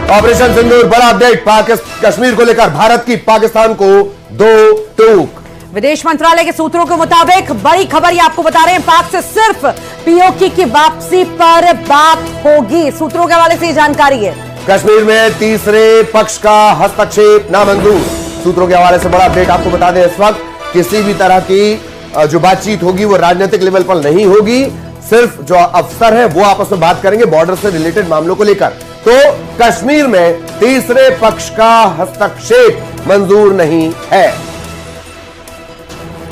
Operation सिंदूर बड़ा update. Kashmir को लेकर भारत की पाकिस्तान को 2 टूक। विदेश मंत्रालय के सूत्रों के मुताबिक बड़ी खबर ये आपको बता रहे हैं, पाक से सिर्फ पीओके की वापसी पर बात होगी। सूत्रों के हवाले से ये जानकारी है। कश्मीर में तीसरे पक्ष का हस्तक्षेप नामंजूर। सूत्रों के हवाले से बड़ा अपडेट आपको बता दें, इस वक्त किसी भी तरह की जो बातचीत होगी वो राजनीतिक लेवल पर नहीं होगी। सिर्फ जो अफसर है वो आपस में बात करेंगे बॉर्डर से रिलेटेड मामलों को लेकर। तो कश्मीर में तीसरे पक्ष का हस्तक्षेप मंजूर नहीं है।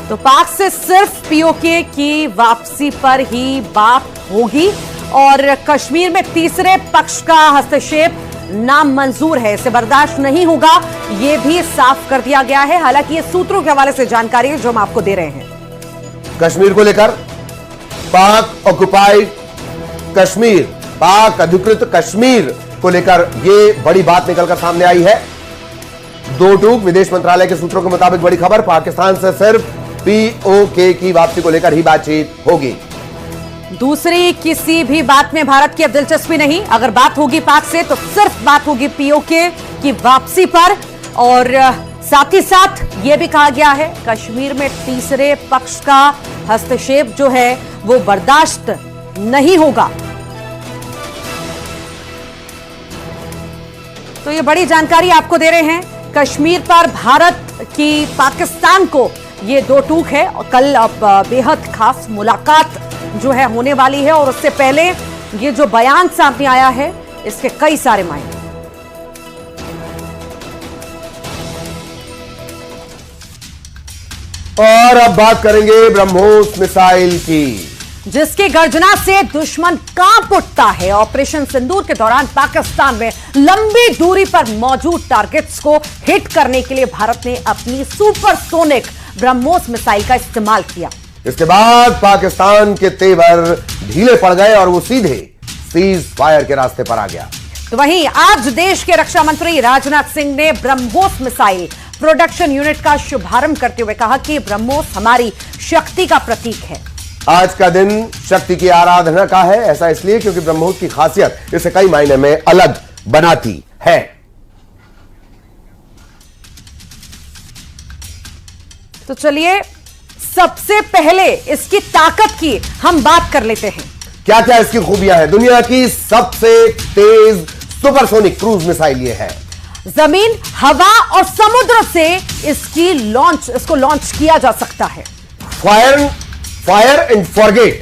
तो पाक से सिर्फ पीओके की वापसी पर ही बात होगी और कश्मीर में तीसरे पक्ष का हस्तक्षेप नामंजूर है, इसे बर्दाश्त नहीं होगा, यह भी साफ कर दिया गया है। हालांकि ये सूत्रों के हवाले से जानकारी है जो हम आपको दे रहे हैं। कश्मीर को लेकर पाक ऑक्युपाइड कश्मीर, पाक अधिकृत कश्मीर को लेकर यह बड़ी बात निकलकर सामने आई है। 2 टूक। विदेश मंत्रालय के सूत्रों के मुताबिक बड़ी खबर, पाकिस्तान से सिर्फ पीओके की वापसी को लेकर ही बातचीत होगी। दूसरी किसी भी बात में भारत की अब दिलचस्पी नहीं। अगर बात होगी पाक से तो सिर्फ बात होगी पीओके की वापसी पर। और साथ ही साथ यह भी कहा गया है कश्मीर में तीसरे पक्ष का हस्तक्षेप जो है वो बर्दाश्त नहीं होगा। तो ये बड़ी जानकारी आपको दे रहे हैं। कश्मीर पर भारत की पाकिस्तान को ये 2 टूक है और कल अब बेहद खास मुलाकात जो है होने वाली है और उससे पहले ये जो बयान सामने आया है इसके कई सारे मायने। और अब बात करेंगे ब्रह्मोस मिसाइल की, जिसकी गर्जना से दुश्मन कांप उठता है। ऑपरेशन सिंदूर के दौरान पाकिस्तान में लंबी दूरी पर मौजूद टारगेट्स को हिट करने के लिए भारत ने अपनी सुपरसोनिक ब्रह्मोस मिसाइल का इस्तेमाल किया। इसके बाद पाकिस्तान के तेवर ढीले पड़ गए और वो सीधे सीज फायर के रास्ते पर आ गया। तो वहीं आज देश के रक्षा मंत्री राजनाथ सिंह ने ब्रह्मोस मिसाइल प्रोडक्शन यूनिट का शुभारंभ करते हुए कहा कि ब्रह्मोस हमारी शक्ति का प्रतीक है। आज का दिन शक्ति की आराधना का है। ऐसा इसलिए क्योंकि ब्रह्मोस की खासियत इसे कई मायने में अलग बनाती है। तो चलिए सबसे पहले इसकी ताकत की हम बात कर लेते हैं। क्या क्या इसकी खूबियां हैं। दुनिया की सबसे तेज सुपरसोनिक क्रूज मिसाइल ये है। जमीन, हवा और समुद्र से इसको लॉन्च किया जा सकता है। फायर एंड फॉरगेट,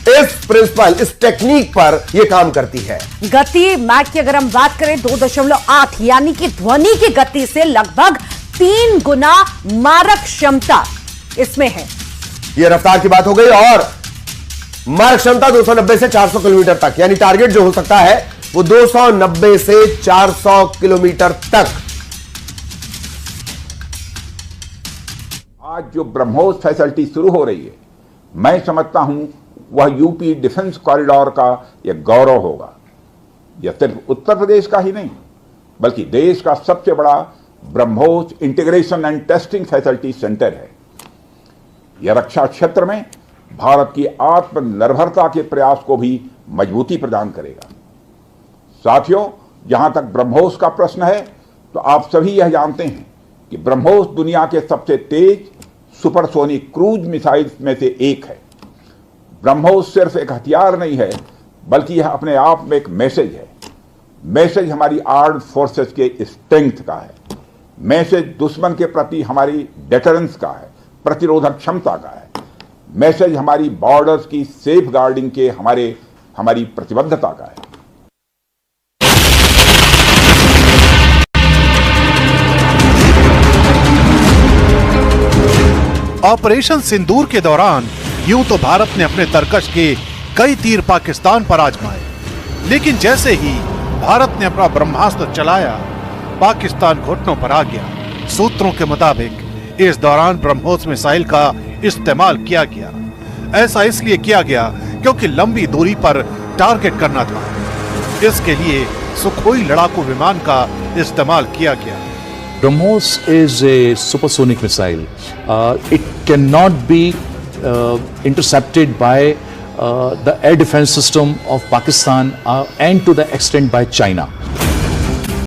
इस प्रिंसिपल, इस टेक्निक पर यह काम करती है। गति मैक की अगर हम बात करें 2.8 यानी कि ध्वनि की गति से लगभग 3 गुना मारक क्षमता इसमें है। यह रफ्तार की बात हो गई और मारक क्षमता 290 से 400 किलोमीटर तक, यानी टारगेट जो हो सकता है वो 290 से 400 किलोमीटर तक। आज जो ब्रह्मोस फैसिलिटी शुरू हो रही है, मैं समझता हूं वह यूपी डिफेंस कॉरिडोर का यह गौरव होगा। यह सिर्फ उत्तर प्रदेश का ही नहीं बल्कि देश का सबसे बड़ा BrahMos integration and testing facility centre है। यह रक्षा क्षेत्र में भारत की आत्मनिर्भरता के प्रयास को भी मजबूती प्रदान करेगा। साथियों, जहां तक ब्रह्मोस का प्रश्न है तो आप सभी यह जानते हैं कि ब्रह्मोस दुनिया के सबसे तेज सुपरसोनिक क्रूज मिसाइल्स में से एक है। ब्रह्मोस सिर्फ एक हथियार नहीं है बल्कि यह अपने आप में एक मैसेज है। मैसेज हमारी आर्म्ड फोर्सेस के स्ट्रेंथ का है। मैसेज दुश्मन के प्रति हमारी डेटरेंस का है, प्रतिरोधक क्षमता का है। मैसेज हमारी बॉर्डर्स की सेफ गार्डिंग के हमारी प्रतिबद्धता का है। ऑपरेशन सिंदूर के दौरान यूं तो भारत ने अपने तरकश के कई तीर पाकिस्तान पर आजमाए, लेकिन जैसे ही भारत ने अपना ब्रह्मास्त्र चलाया, पाकिस्तान घुटनों पर आ गया। सूत्रों के मुताबिक इस दौरान ब्रह्मोस मिसाइल का इस्तेमाल किया गया। ऐसा इसलिए किया गया क्योंकि लंबी दूरी पर टारगेट करना था। इसके लिए सुखोई लड़ाकू विमान का इस्तेमाल किया गया। BrahMos is a supersonic missile. It cannot be intercepted by the air defense system of Pakistan and to the extent by China.